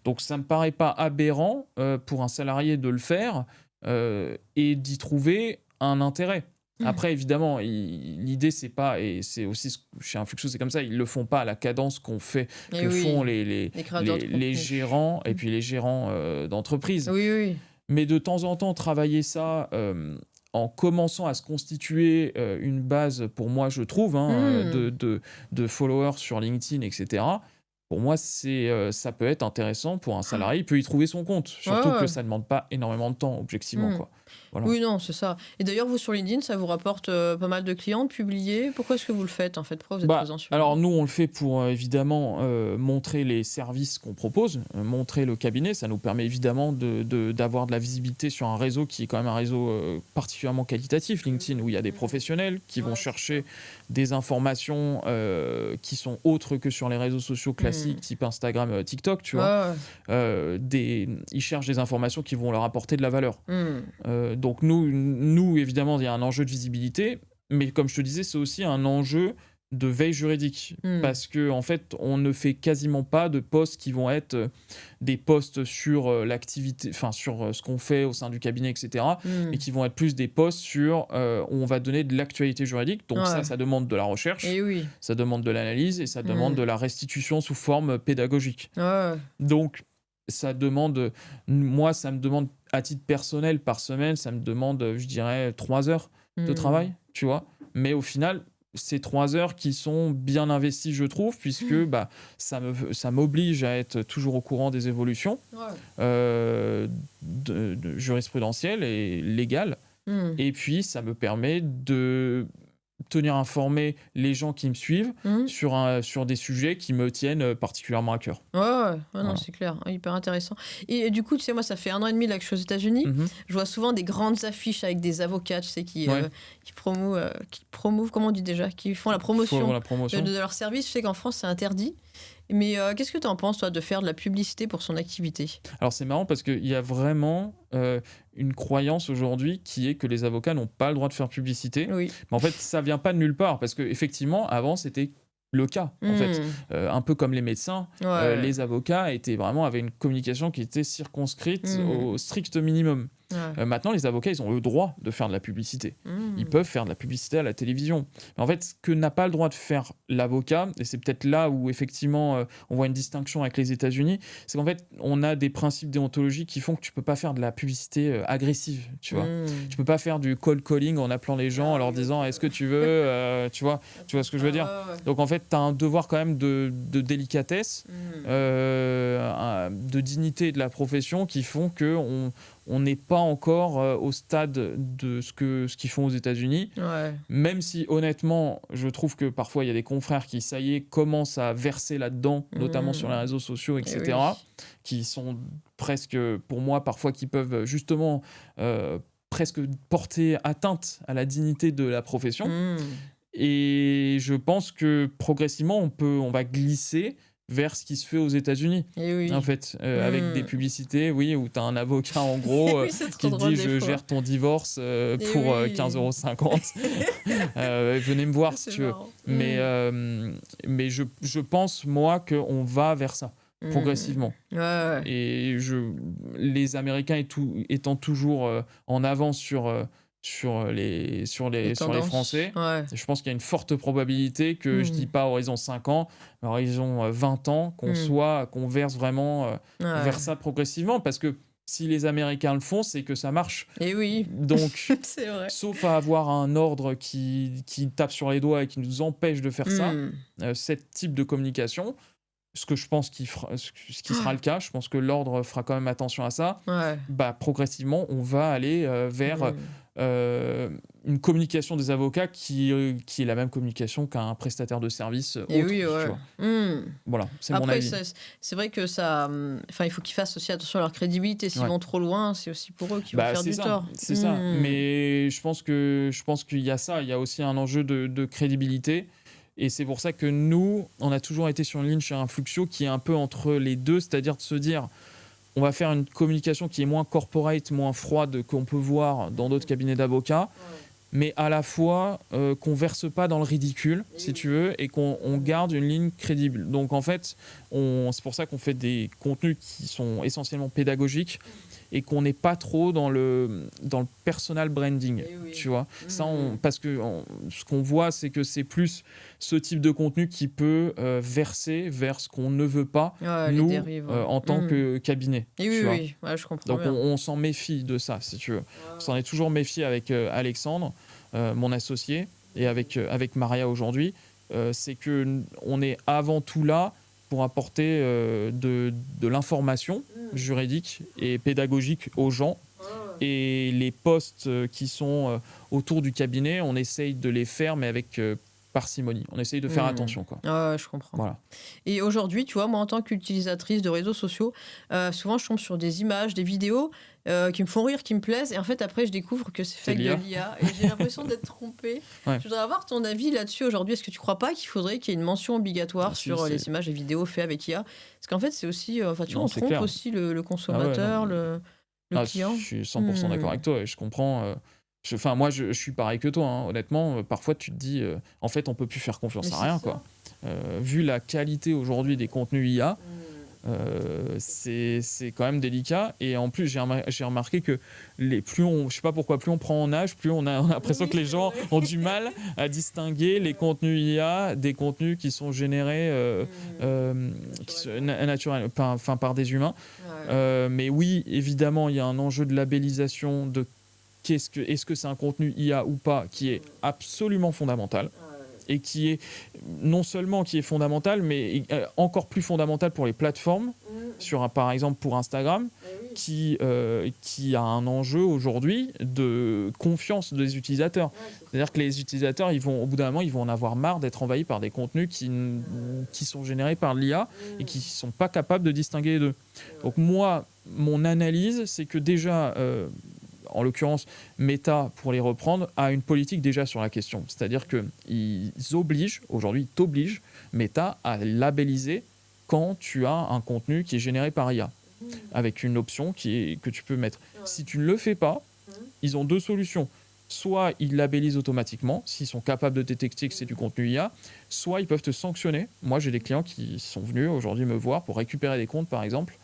Donc ça me paraît pas aberrant pour un salarié de le faire et d'y trouver un intérêt. Après, évidemment, l'idée, c'est pas, et c'est aussi chez Influxo, c'est comme ça, ils le font pas à la cadence font les gérants et puis les gérants d'entreprise. Mais de temps en temps, travailler ça en commençant à se constituer une base, pour moi, je trouve, de followers sur LinkedIn, etc., pour moi, ça peut être intéressant pour un salarié. Il peut y trouver son compte. Surtout que ça ne demande pas énormément de temps, objectivement. Quoi. Voilà. Oui, non, c'est ça. Et d'ailleurs, vous, sur LinkedIn, ça vous rapporte pas mal de clients de publier. Pourquoi est-ce que vous le faites, en fait? Pourquoi vous êtes présent sur Alors, nous, on le fait pour, évidemment, montrer les services qu'on propose, montrer le cabinet. Ça nous permet, évidemment, d'avoir de la visibilité sur un réseau qui est quand même un réseau particulièrement qualitatif, LinkedIn, où il y a des professionnels qui vont chercher des informations qui sont autres que sur les réseaux sociaux classiques, type Instagram, TikTok, tu vois. Ils cherchent des informations qui vont leur apporter de la valeur. Donc nous, évidemment, il y a un enjeu de visibilité, mais comme je te disais, c'est aussi un enjeu de veille juridique. Hmm. Parce que en fait, on ne fait quasiment pas de posts qui vont être des posts sur l'activité, enfin sur ce qu'on fait au sein du cabinet, etc. Hmm. Et qui vont être plus des posts sur où on va donner de l'actualité juridique. Donc Ouais. ça demande de la recherche, Et oui. ça demande de l'analyse et ça demande Hmm. de la restitution sous forme pédagogique. Ouais. Donc ça demande, moi ça me demande à titre personnel par semaine, ça me demande, je dirais, 3 heures de Hmm. travail, tu vois. Mais au final, c'est 3 heures qui sont bien investies, je trouve, puisque bah, ça m'oblige à être toujours au courant des évolutions Ouais. de jurisprudentielles et légales. Hmm. Et puis, ça me permet de tenir informés les gens qui me suivent Hmm. sur des sujets qui me tiennent particulièrement à cœur. Ouais, non, Voilà. c'est clair, hyper intéressant. Et du coup, tu sais, moi, ça fait 1 an et demi là, que je suis aux États-Unis. Mhm. Je vois souvent des grandes affiches avec des avocats, tu sais, qui Ouais. promouvent, comment on dit déjà, qui font la Faut promotion la promotion. de leur service. Je sais qu'en France, c'est interdit. Mais qu'est-ce que tu en penses, toi, de faire de la publicité pour son activité? Alors c'est marrant parce qu'il y a vraiment une croyance aujourd'hui qui est que les avocats n'ont pas le droit de faire publicité. Oui. Mais en fait, ça vient pas de nulle part parce qu'effectivement, avant, c'était le cas. En fait, Hmm. Un peu comme les médecins, Ouais. les avocats avaient une communication qui était circonscrite Hmm. au strict minimum. Ouais. Maintenant, les avocats, ils ont le droit de faire de la publicité. Hmm. Ils peuvent faire de la publicité à la télévision. Mais en fait, ce que n'a pas le droit de faire l'avocat, et c'est peut-être là où effectivement on voit une distinction avec les États-Unis, c'est qu'en fait, on a des principes déontologiques qui font que tu peux pas faire de la publicité agressive, tu vois. Hmm. Tu peux pas faire du cold calling en appelant les gens, en leur disant est-ce que tu veux, tu vois ce que je veux dire. Ouais. Donc en fait, tu as un devoir quand même de délicatesse, Hmm. de dignité de la profession qui font que on n'est pas encore au stade de ce qu'ils font aux États-Unis. Ouais. Même si, honnêtement, je trouve que parfois, il y a des confrères qui, ça y est, commencent à verser là-dedans, notamment sur les réseaux sociaux, Eh etc., oui. qui sont presque, pour moi, parfois, qui peuvent justement presque porter atteinte à la dignité de la profession. Hmm. Et je pense que progressivement, on va glisser vers ce qui se fait aux États-Unis. Eh oui. En fait, avec des publicités, oui, où tu as un avocat, en gros, Oui, c'est qui trop te drôle dit des je fois. gère ton divorce pour oui. 15,50 €. Venez me voir si C'est tu veux. marrant. Mais je pense, moi, qu'on va vers ça, Hmm. progressivement. Ouais. Et les Américains étant toujours en avance sur les Tendances. Français, Ouais. je pense qu'il y a une forte probabilité que, je dis pas horizon 5 ans, mais horizon 20 ans, qu'on verse vraiment Ouais. vers ça progressivement. Parce que si les Américains le font, c'est que ça marche. Et oui. Donc, C'est vrai. sauf à avoir un ordre qui tape sur les doigts et qui nous empêche de faire ça, ce type de communication, ce que je pense ce qui sera le cas, je pense que l'ordre fera quand même attention à ça, Ouais. bah, progressivement, on va aller vers une communication des avocats qui est la même communication qu'un prestataire de service autre. Et oui, tu ouais. vois. Hmm. Voilà, c'est mon Après, avis. c'est vrai que ça. Enfin, il faut qu'ils fassent aussi attention à leur crédibilité. S'ils Ouais. vont trop loin, c'est aussi pour eux qui vont Bah, faire c'est du ça, tort. c'est ça. Mais je pense qu'il y a ça, il y a aussi un enjeu de crédibilité. Et c'est pour ça que nous, on a toujours été sur une ligne chez Influxio qui est un peu entre les deux, c'est-à-dire de se dire, on va faire une communication qui est moins corporate, moins froide qu'on peut voir dans d'autres cabinets d'avocats, mais à la fois qu'on verse pas dans le ridicule, si tu veux, et qu'on garde une ligne crédible. Donc en fait, c'est pour ça qu'on fait des contenus qui sont essentiellement pédagogiques et qu'on n'est pas trop dans le personal branding, tu vois. Ça, parce que ce qu'on voit, c'est que c'est plus ce type de contenu qui peut verser vers ce qu'on ne veut pas, nous, les dérives, en tant que cabinet. Et tu vois. oui, ouais, je comprends Donc bien. on s'en méfie de ça, si tu veux. On s'en est toujours méfié avec Alexandre, mon associé, et avec Maria aujourd'hui. C'est qu'on est avant tout là pour apporter de l'information juridique et pédagogique aux gens. Et les postes qui sont autour du cabinet, on essaye de les faire, mais avec parcimonie. On essaye de faire attention, quoi. Ouais, je comprends. Voilà. Et aujourd'hui, tu vois, moi, en tant qu'utilisatrice de réseaux sociaux, souvent, je tombe sur des images, des vidéos qui me font rire, qui me plaisent. Et en fait, après, je découvre que c'est fait l'IA. de l'IA. Et j'ai l'impression d'être trompée. Ouais. Je voudrais avoir ton avis là-dessus aujourd'hui. Est-ce que tu crois pas qu'il faudrait qu'il y ait une mention obligatoire sur les images et vidéos faites avec IA? Parce qu'en fait, c'est aussi... Enfin, tu vois, on trompe aussi le consommateur, le client. Je suis 100% d'accord avec toi et je comprends. Enfin, moi, je suis pareil que toi, hein. Honnêtement, parfois, tu te dis, en fait, on peut plus faire confiance Mais à c'est rien, ça. quoi. Vu la qualité aujourd'hui des contenus IA, Mm. c'est quand même délicat. Et en plus, j'ai remarqué que je sais pas pourquoi, plus on prend en âge, plus on a l'impression Oui, que les c'est gens vrai. ont du mal à distinguer les contenus IA des contenus qui sont générés Naturellement. naturels, enfin, par des humains. Ouais. Mais oui, évidemment, il y a un enjeu de labellisation de est-ce que c'est un contenu IA ou pas, qui est absolument fondamental Ouais. et qui est non seulement qui est fondamental, mais encore plus fondamental pour les plateformes, par exemple pour Instagram, Eh oui. qui a un enjeu aujourd'hui de confiance des utilisateurs. Ouais, c'est C'est-à-dire ça. que les utilisateurs, au bout d'un moment, ils vont en avoir marre d'être envahis par des contenus qui sont générés par l'IA et qui ne sont pas capables de distinguer les deux. Donc moi, mon analyse, c'est que déjà, en l'occurrence, Meta, pour les reprendre, a une politique déjà sur la question. C'est-à-dire qu'ils obligent, aujourd'hui, ils t'obligent, Meta, à labelliser quand tu as un contenu qui est généré par IA, avec une option que tu peux mettre. Ouais. Si tu ne le fais pas, ils ont deux solutions. Soit ils labellisent automatiquement, s'ils sont capables de détecter que c'est du contenu IA, soit ils peuvent te sanctionner. Moi, j'ai des clients qui sont venus aujourd'hui me voir pour récupérer des comptes, par exemple,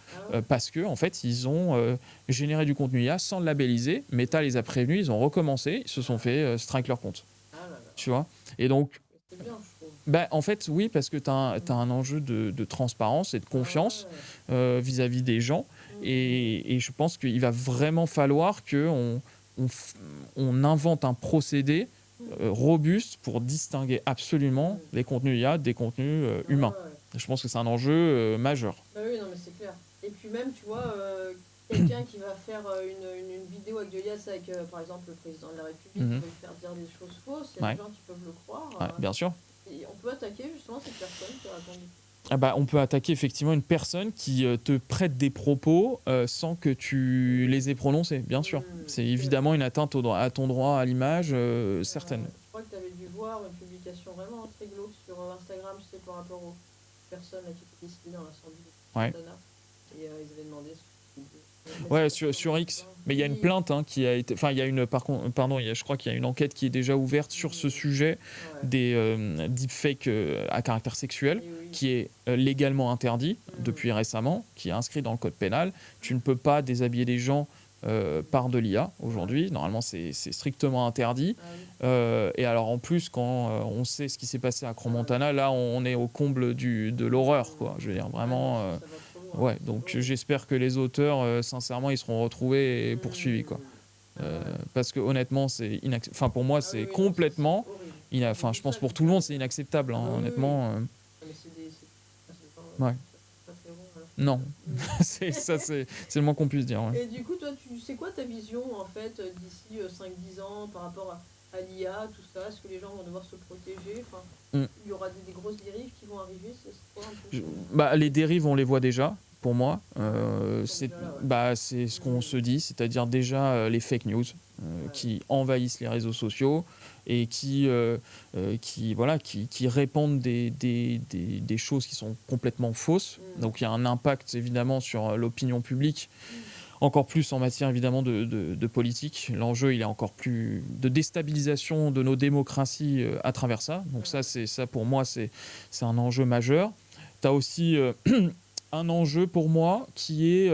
parce que en fait, ils ont généré du contenu IA sans le labelliser. Meta les a prévenus, ils ont recommencé, ils se sont fait strike leur compte. Ah là là. Tu vois. Et donc, C'est bien, je trouve. bah, en fait, oui, parce que tu as un enjeu de transparence et de confiance vis-à-vis des gens. Et je pense qu'il va vraiment falloir qu'on invente un procédé robuste pour distinguer absolument les contenus IA des contenus humains. Je pense que c'est un enjeu majeur. Bah oui, non, mais c'est clair. Et puis même, tu vois, quelqu'un qui va faire une vidéo avec de l'IA, avec, par exemple, le président de la République, qui va lui faire dire des choses fausses, il y a des gens qui peuvent le croire. Ouais, bien sûr. Et on peut attaquer justement cette personne qui raconte. Ah bah, on peut attaquer effectivement une personne qui te prête des propos sans que tu les aies prononcés, bien sûr. C'est évidemment une atteinte à ton droit à l'image certaine. Je crois que tu avais dû voir une publication vraiment très glauque sur Instagram, tu sais, par rapport aux personnes là, qui étaient décédées dans l'incendie de Montana. Et ils avaient demandé. Ouais, sur X. Mais il y a une plainte qui a été. Enfin, il y a une. Pardon, je crois qu'il y a une enquête qui est déjà ouverte sur ce sujet des deepfakes à caractère sexuel, qui est légalement interdit depuis récemment, qui est inscrit dans le code pénal. Tu ne peux pas déshabiller des gens par de l'IA aujourd'hui. Normalement, c'est strictement interdit. Et alors, en plus, quand on sait ce qui s'est passé à Crans-Montana, là, on est au comble de l'horreur, quoi. Je veux dire, vraiment. Ouais, donc j'espère que les auteurs, sincèrement, ils seront retrouvés et poursuivis, quoi. Parce que honnêtement, c'est enfin, pour moi, c'est complètement. Enfin, je pense pour tout le monde, c'est inacceptable, hein, honnêtement. Ouais. Non, c'est le moins qu'on puisse dire. Ouais. Et du coup, toi, c'est quoi ta vision en fait d'ici 5-10 ans par rapport à l'IA, tout ça? Est-ce que les gens vont devoir se protéger? Enfin, il y aura des grosses dérives qui vont arriver? C'est quoi un peu bah, les dérives, on les voit déjà. Pour moi, c'est ce qu'on se dit, c'est-à-dire déjà les fake news qui envahissent les réseaux sociaux et qui répandent des choses qui sont complètement fausses. Donc il y a un impact évidemment sur l'opinion publique, encore plus en matière évidemment de politique. L'enjeu, il est encore plus de déstabilisation de nos démocraties à travers ça. Donc ça pour moi, c'est un enjeu majeur. Tu as aussi un enjeu pour moi qui est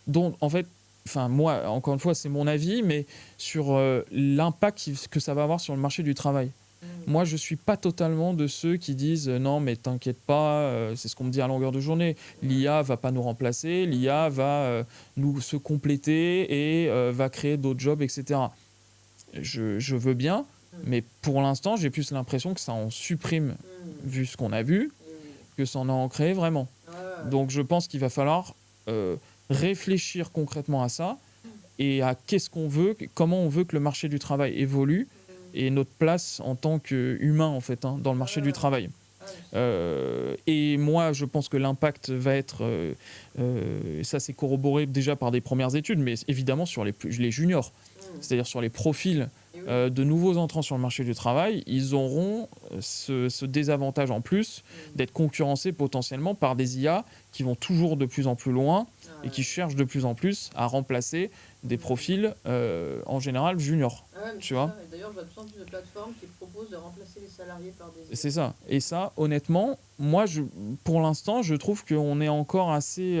dont en fait, enfin moi encore une fois c'est mon avis, mais sur l'impact que ça va avoir sur le marché du travail. Moi je suis pas totalement de ceux qui disent non mais t'inquiète pas, c'est ce qu'on me dit à longueur de journée, l'IA va pas nous remplacer, l'IA va nous se compléter et va créer d'autres jobs, etc. Je veux bien, mais pour l'instant j'ai plus l'impression que ça en supprime vu ce qu'on a vu, que ça en a créé vraiment. Donc je pense qu'il va falloir réfléchir concrètement à ça et à qu'est-ce qu'on veut, comment on veut que le marché du travail évolue et notre place en tant qu'humain en fait dans le marché du travail. Et moi je pense que l'impact va être, ça c'est corroboré déjà par des premières études, mais évidemment sur les juniors, c'est-à-dire sur les profils Et oui. de nouveaux entrants sur le marché du travail, ils auront ce désavantage en plus d'être concurrencés potentiellement par des IA qui vont toujours de plus en plus loin Ah et qui ouais. cherchent de plus en plus à remplacer des profils en général juniors. Ah ouais, mais Tu c'est vois? ça. Et d'ailleurs, je vois de plus en plus de plateformes qui proposent de remplacer les salariés par des IA. C'est ça. Et ça, honnêtement, moi, pour l'instant, je trouve qu'on est encore assez.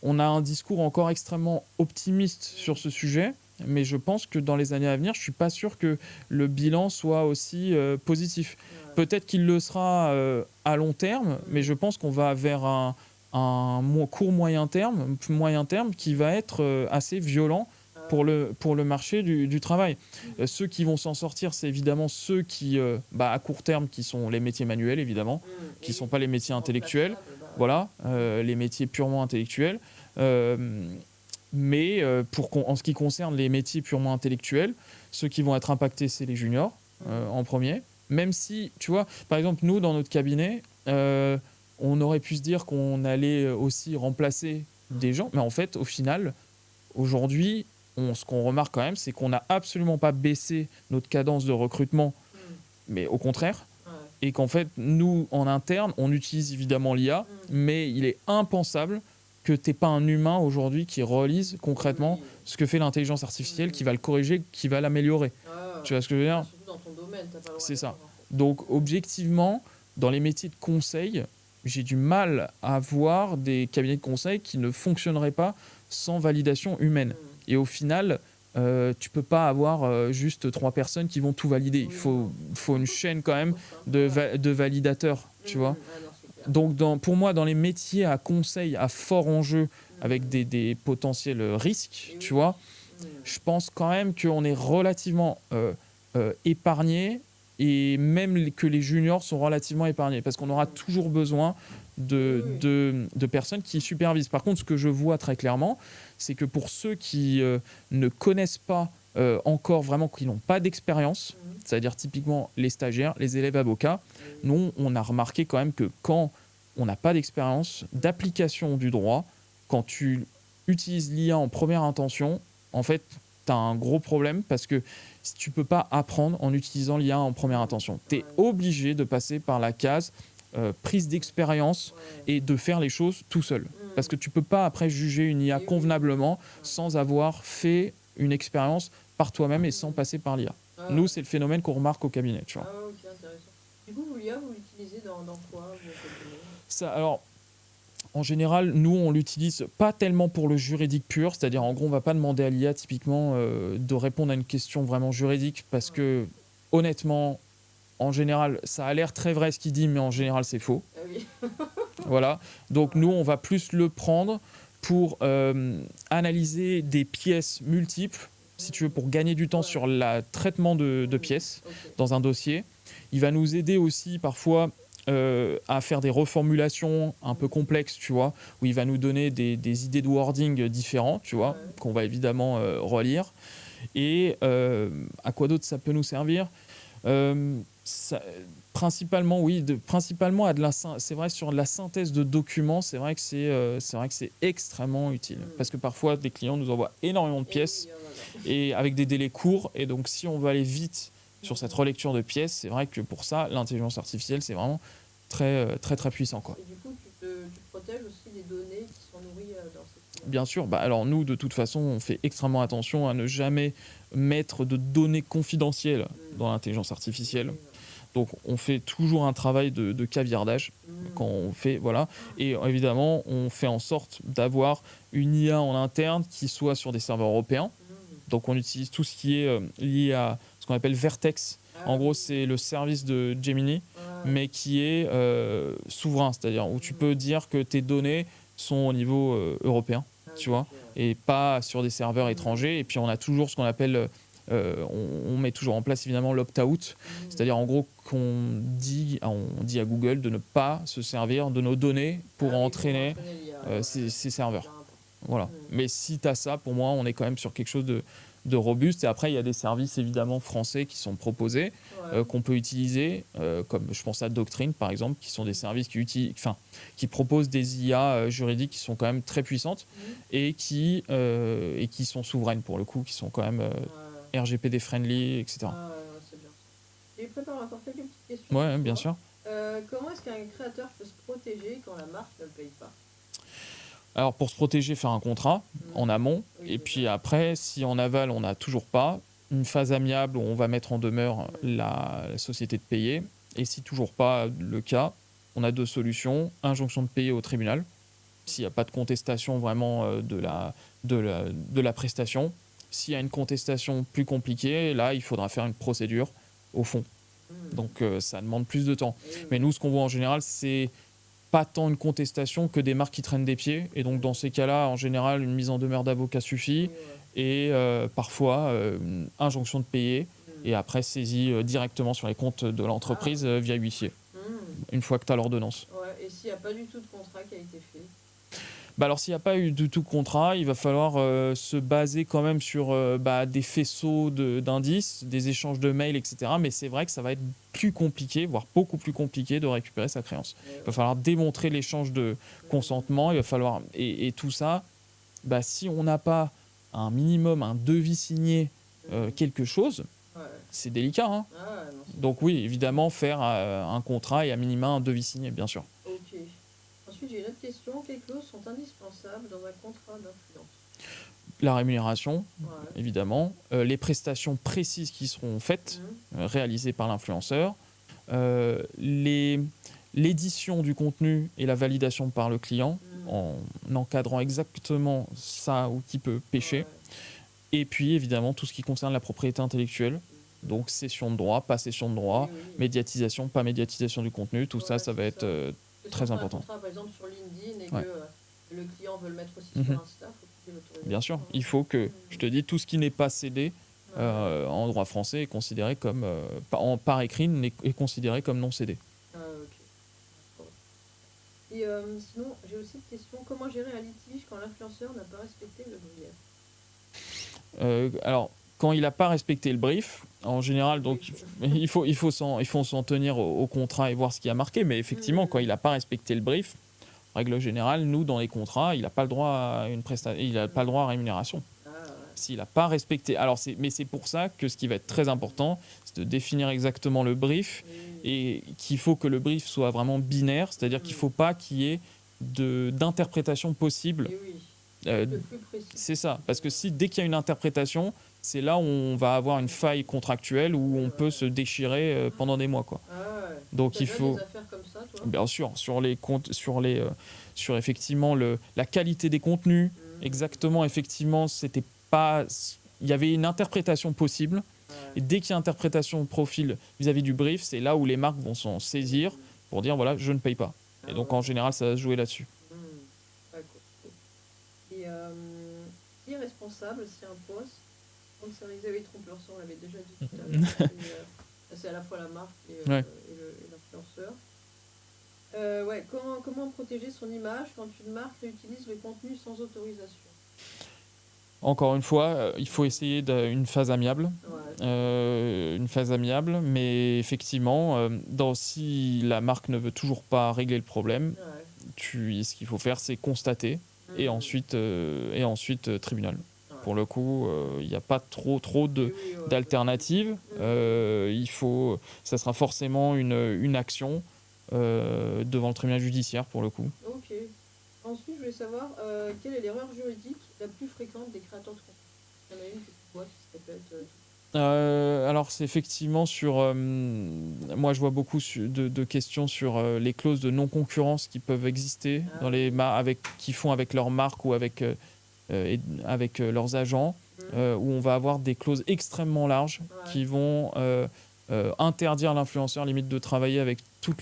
On a un discours encore extrêmement optimiste sur ce sujet, mais je pense que dans les années à venir, je suis pas sûr que le bilan soit aussi positif. Ouais. Peut-être qu'il le sera à long terme, mais je pense qu'on va vers un court moyen terme qui va être assez violent Ah pour le marché du travail. Ceux qui vont s'en sortir, c'est évidemment ceux qui, à court terme, qui sont les métiers manuels, évidemment, qui ne Et sont oui, pas les métiers intellectuels. remplaçable, bah ouais. Voilà, les métiers purement intellectuels. Euh, mais en ce qui concerne les métiers purement intellectuels, ceux qui vont être impactés, c'est les juniors en premier. Même si, tu vois, par exemple, nous, dans notre cabinet, on aurait pu se dire qu'on allait aussi remplacer des gens, mais en fait, au final, aujourd'hui, ce qu'on remarque quand même, c'est qu'on n'a absolument pas baissé notre cadence de recrutement, Mm. mais au contraire, Ouais. et qu'en fait, nous, en interne, on utilise évidemment l'IA, mais il est impensable que tu n'aies pas un humain aujourd'hui qui relise concrètement Oui. ce que fait l'intelligence artificielle, qui va le corriger, qui va l'améliorer. Ah, Tu vois ce que je veux bah, dire? surtout dans ton domaine, t'as pas le droit C'est ça. d'erreur, en fait. Donc, objectivement, dans les métiers de conseil, j'ai du mal à voir des cabinets de conseil qui ne fonctionneraient pas sans validation humaine. Et au final, tu peux pas avoir juste 3 personnes qui vont tout valider. Il Oui, faut une chaîne quand même Trop simple. de validateurs, tu vois. Ah non, c'est clair. Donc, pour moi, dans les métiers à conseil, à fort enjeu, avec des potentiels risques, Et tu oui. vois, je pense quand même qu'on est relativement épargné, et même que les juniors sont relativement épargnés, parce qu'on aura toujours besoin Oui. de personnes qui supervisent. Par contre, ce que je vois très clairement, c'est que pour ceux qui ne connaissent pas encore vraiment, qui n'ont pas d'expérience, c'est-à-dire typiquement les stagiaires, les élèves avocats, nous, on a remarqué quand même que quand on n'a pas d'expérience d'application du droit, quand tu utilises l'IA en première intention, en fait, tu as un gros problème, parce que si tu peux pas apprendre en utilisant l'IA en première intention. Tu es obligé de passer par la case prise d'expérience et de faire les choses tout seul. Parce que tu peux pas après juger une IA convenablement sans avoir fait une expérience par toi-même et sans passer par l'IA. Nous, c'est le phénomène qu'on remarque au cabinet, tu vois. Ah, ok, intéressant. Du coup, vous, l'IA, vous l'utilisez dans quoi, vous, au cabinet? Ça, alors, en général, nous, on l'utilise pas tellement pour le juridique pur, c'est-à-dire, en gros, on va pas demander à l'IA typiquement de répondre à une question vraiment juridique, parce que, honnêtement, en général, ça a l'air très vrai ce qu'il dit, mais en général, c'est faux. Ah oui. Voilà. Donc, nous, on va plus le prendre pour analyser des pièces multiples, si tu veux, pour gagner du temps sur le traitement de pièces Ok. dans un dossier. Il va nous aider aussi parfois à faire des reformulations un peu complexes, tu vois, où il va nous donner des idées de wording différents, tu vois, qu'on va évidemment relire. Et à quoi d'autre ça peut nous servir? Ça, principalement, oui, principalement c'est vrai, sur de la synthèse de documents, c'est vrai que c'est extrêmement utile. Parce que parfois, des clients nous envoient énormément de pièces et avec des délais courts. Et donc, si on veut aller vite sur cette relecture de pièces, c'est vrai que pour ça, l'intelligence artificielle, c'est vraiment très, très, très puissant, quoi. Et du coup, tu protèges aussi les données qui sont nourries dans cette IA. Bien sûr, alors nous, de toute façon, on fait extrêmement attention à ne jamais mettre de données confidentielles dans l'intelligence artificielle. Donc, on fait toujours un travail de caviardage quand on fait, voilà. Et évidemment, on fait en sorte d'avoir une IA en interne qui soit sur des serveurs européens. Donc, on utilise tout ce qui est lié à ce qu'on appelle Vertex. En gros, c'est le service de Gemini, mais qui est souverain, c'est-à-dire où tu peux dire que tes données sont au niveau européen, tu vois, et pas sur des serveurs étrangers. Et puis, on a toujours ce qu'on appelle... on met toujours en place évidemment l'opt-out, c'est-à-dire en gros on dit à Google de ne pas se servir de nos données pour entraîner ces serveurs. Voilà. Mais si tu as ça, pour moi, on est quand même sur quelque chose de robuste. Et après, il y a des services évidemment français qui sont proposés, qu'on peut utiliser, comme je pense à Doctrine par exemple, qui sont des services qui proposent des IA juridiques qui sont quand même très puissantes et qui sont souveraines pour le coup, qui sont quand même RGPD friendly, etc. Ah, ouais, c'est bien ça. Et prépare encore quelques petites questions Ouais, pour bien toi. sûr. Comment est-ce qu'un créateur peut se protéger quand la marque ne le paye pas? Alors pour se protéger, faire un contrat en amont, Oui, et déjà. puis après, si en aval on n'a toujours pas, une phase amiable où on va mettre en demeure la société de payer, et si toujours pas le cas, on a deux solutions: injonction de payer au tribunal, s'il n'y a pas de contestation vraiment de la prestation. S'il y a une contestation plus compliquée, là il faudra faire une procédure au fond. Donc ça demande plus de temps. Mais nous, ce qu'on voit en général, c'est pas tant une contestation que des marques qui traînent des pieds. Et donc, dans ces cas-là, en général, une mise en demeure d'avocat suffit. Et parfois, une injonction de payer. Et après, saisie directement sur les comptes de l'entreprise via huissier, une fois que tu as l'ordonnance. Ouais, et s'il n'y a pas du tout de contrat qui a été fait? Bah alors, s'il n'y a pas eu du tout contrat, il va falloir se baser quand même sur des faisceaux d'indices, des échanges de mails, etc. Mais c'est vrai que ça va être plus compliqué, voire beaucoup plus compliqué de récupérer sa créance. Il va falloir démontrer l'échange de consentement, il va falloir... Et tout ça, si on n'a pas un minimum, un devis signé, quelque chose, c'est délicat, hein. Donc oui, évidemment, faire un contrat et à minima un devis signé, bien sûr. Ok. Ensuite, j'ai une autre question. Quelles clauses sont indispensables dans un contrat d'influence? La rémunération, évidemment, les prestations précises qui seront faites, réalisées par l'influenceur, l'édition du contenu et la validation par le client, en encadrant exactement ça ou qui peut pêcher, et puis évidemment tout ce qui concerne la propriété intellectuelle, donc cession de droit, pas cession de droit, médiatisation, pas médiatisation du contenu, tout ça, ça va être très important. Contrat, par exemple, sur LinkedIn et que le client veut le mettre aussi sur Insta, faut qu'il ait l'autorisation. Bien sûr, il faut que, je te dis, tout ce qui n'est pas cédé en droit français est considéré comme, par écrit, est considéré comme non cédé. Ah, ok. Et sinon, j'ai aussi une question. Comment gérer un litige quand l'influenceur n'a pas respecté le brief? Alors, quand il n'a pas respecté le brief, en général, donc, il faut s'en tenir au contrat et voir ce qui a marqué. Mais effectivement, quand il n'a pas respecté le brief, règle générale, nous, dans les contrats, il n'a pas le droit à il n'a pas le droit à rémunération. S'il n'a pas respecté... Alors, mais c'est pour ça que ce qui va être très important, c'est de définir exactement le brief et qu'il faut que le brief soit vraiment binaire, c'est-à-dire qu'il ne faut pas qu'il y ait d'interprétation possible. C'est ça, parce que dès qu'il y a une interprétation, c'est là où on va avoir une faille contractuelle où on peut se déchirer pendant des mois, quoi. Donc il faut... Des affaires comme ça, toi? Bien sûr, sur les comptes, sur effectivement la qualité des contenus, exactement, effectivement, c'était pas... Il y avait une interprétation possible, et dès qu'il y a interprétation de profil vis-à-vis du brief, c'est là où les marques vont s'en saisir pour dire, voilà, je ne paye pas. Et donc, en général, ça va se jouer là-dessus. Et qui est responsable si un poste sponsorisé, oui, trompeur, ça on l'avait déjà dit tout à l'heure, c'est à la fois la marque et l'influenceur. Comment protéger son image quand une marque utilise le contenu sans autorisation? Encore une fois, il faut essayer une phase amiable. Mais effectivement, si la marque ne veut toujours pas régler le problème, ce qu'il faut faire, c'est constater et ensuite tribunal. Pour le coup, il n'y a pas trop d'alternatives. Ça sera forcément une action devant le tribunal judiciaire pour le coup. Ok. Ensuite, je voulais savoir quelle est l'erreur juridique la plus fréquente des créateurs de contenu. Il y en a une que tu vois qui se répète. Alors c'est effectivement sur... moi je vois beaucoup de questions sur les clauses de non-concurrence qui peuvent exister dans qui font avec leur marque ou avec leurs agents, où on va avoir des clauses extrêmement larges qui vont interdire l'influenceur limite de travailler avec tout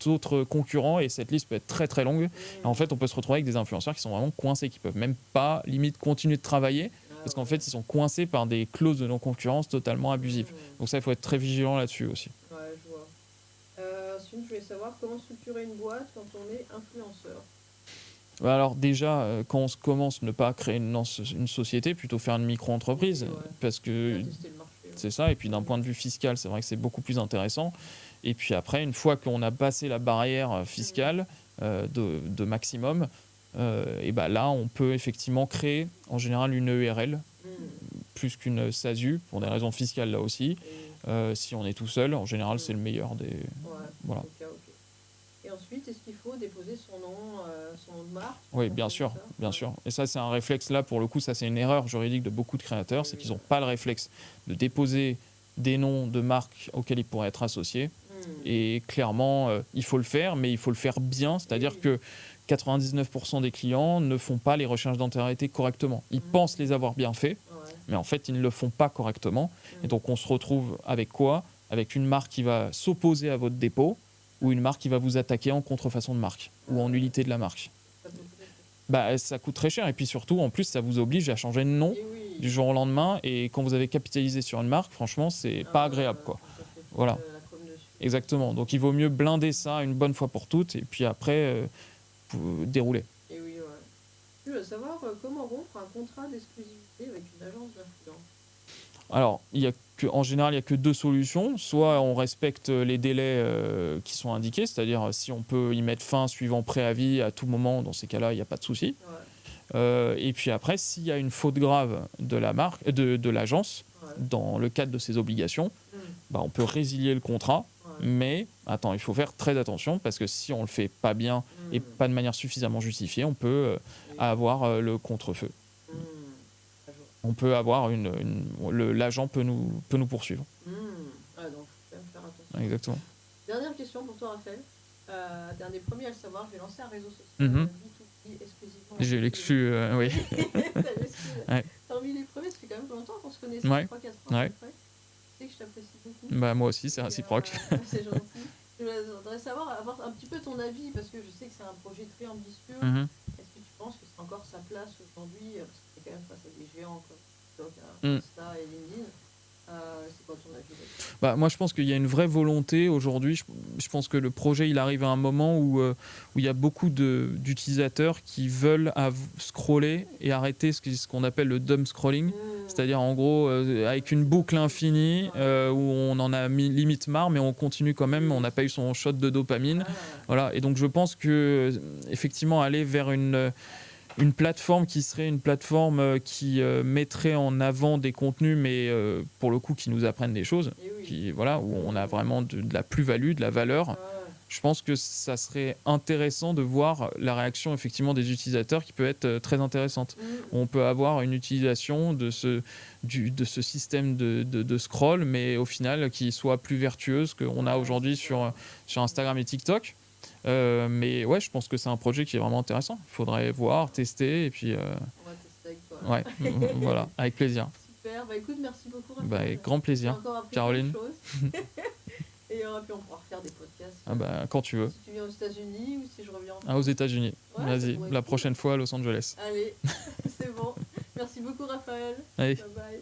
autre concurrent, et cette liste peut être très très longue. Et en fait on peut se retrouver avec des influenceurs qui sont vraiment coincés, qui peuvent même pas limite continuer de travailler parce qu'en fait ils sont coincés par des clauses de non-concurrence totalement abusives. Donc ça, il faut être très vigilant là-dessus aussi. Ouais, je vois. Ensuite, je voulais savoir comment structurer une boîte quand on est influenceur. Alors déjà, quand on commence, ne pas créer une société, plutôt faire une micro-entreprise, parce que c'est ça. Et puis d'un point de vue fiscal, c'est vrai que c'est beaucoup plus intéressant. Et puis après, une fois qu'on a passé la barrière fiscale de maximum, et là, on peut effectivement créer en général une EURL plus qu'une SASU, pour des raisons fiscales là aussi. Si on est tout seul, en général, c'est le meilleur des... Ouais, Voilà. ok. Et ensuite, est-ce qu'il faut déposer son nom de marque? Oui, bien sûr, bien sûr. Et ça, c'est un réflexe là, pour le coup, ça c'est une erreur juridique de beaucoup de créateurs, c'est qu'ils n'ont pas le réflexe de déposer des noms de marques auxquels ils pourraient être associés. Et clairement, il faut le faire, mais il faut le faire bien, c'est-à-dire que 99% des clients ne font pas les recherches d'antériorité correctement. Ils pensent les avoir bien fait, mais en fait, ils ne le font pas correctement. Et donc, on se retrouve avec quoi? Avec une marque qui va s'opposer à votre dépôt, ou une marque qui va vous attaquer en contrefaçon de marque ou en nullité de la marque. Ça coûte très cher et puis surtout, en plus, ça vous oblige à changer de nom du jour au lendemain et quand vous avez capitalisé sur une marque, franchement, c'est pas agréable, quoi. Voilà. Exactement. Donc, il vaut mieux blinder ça une bonne fois pour toutes et puis après, dérouler. Et oui, ouais. Je veux savoir comment rompre un contrat d'exclusivité avec une agence d'influence. Alors, en général, il n'y a que deux solutions. Soit on respecte les délais qui sont indiqués, c'est-à-dire si on peut y mettre fin suivant préavis à tout moment, dans ces cas-là, il n'y a pas de souci. Et puis après, s'il y a une faute grave de la marque, de l'agence, dans le cadre de ses obligations, on peut résilier le contrat. Mais, attends, il faut faire très attention parce que si on ne le fait pas bien et pas de manière suffisamment justifiée, on peut avoir le contre-feu. On peut avoir l'agent peut nous poursuivre. Donc, il faut quand même faire attention. Exactement. Dernière question pour toi, Raphaël. Dernier premier à le savoir, je vais lancer un réseau social B2B exclusivement. J'ai l'exclu, oui. Parmi les premiers, ça fait quand même longtemps qu'on se connaît, 3-4 ans à peu près. Tu sais que je t'apprécie beaucoup. Moi aussi, c'est réciproque. C'est gentil. Je voudrais avoir un petit peu ton avis, parce que je sais que c'est un projet très ambitieux. Est-ce que tu penses que c'est encore sa place aujourd'hui, parce que c'est quand même face à des géants comme TikTok, Insta et LinkedIn. C'est quoi ton avis? Moi, je pense qu'il y a une vraie volonté aujourd'hui. Je pense que le projet, il arrive à un moment où il y a beaucoup d'utilisateurs qui veulent scroller et arrêter ce qu'on appelle le dumb scrolling. C'est-à-dire, en gros, avec une boucle infinie où on en a mis limite marre, mais on continue quand même. On n'a pas eu son shot de dopamine. Voilà. Et donc, je pense que effectivement, aller vers une plateforme qui serait une plateforme qui mettrait en avant des contenus, mais pour le coup, qui nous apprennent des choses, où on a vraiment de la plus-value, de la valeur. Je pense que ça serait intéressant de voir la réaction effectivement des utilisateurs qui peut être très intéressante. On peut avoir une utilisation de ce système de scroll, mais au final qui soit plus vertueuse qu'on a aujourd'hui sur Instagram et TikTok. Mais ouais, je pense que c'est un projet qui est vraiment intéressant. Il faudrait voir, tester et puis... On va tester avec toi. Ouais, voilà, avec plaisir. Super, écoute, merci beaucoup, Raphaël. Avec grand plaisir, Caroline. Et puis on pourra refaire des podcasts. Quand tu veux. Si tu viens aux États-Unis ou si je reviens en France. Aux États-Unis. Vas-y, la prochaine fois à Los Angeles. Allez, c'est bon. Merci beaucoup, Raphaël. Allez. Bye bye.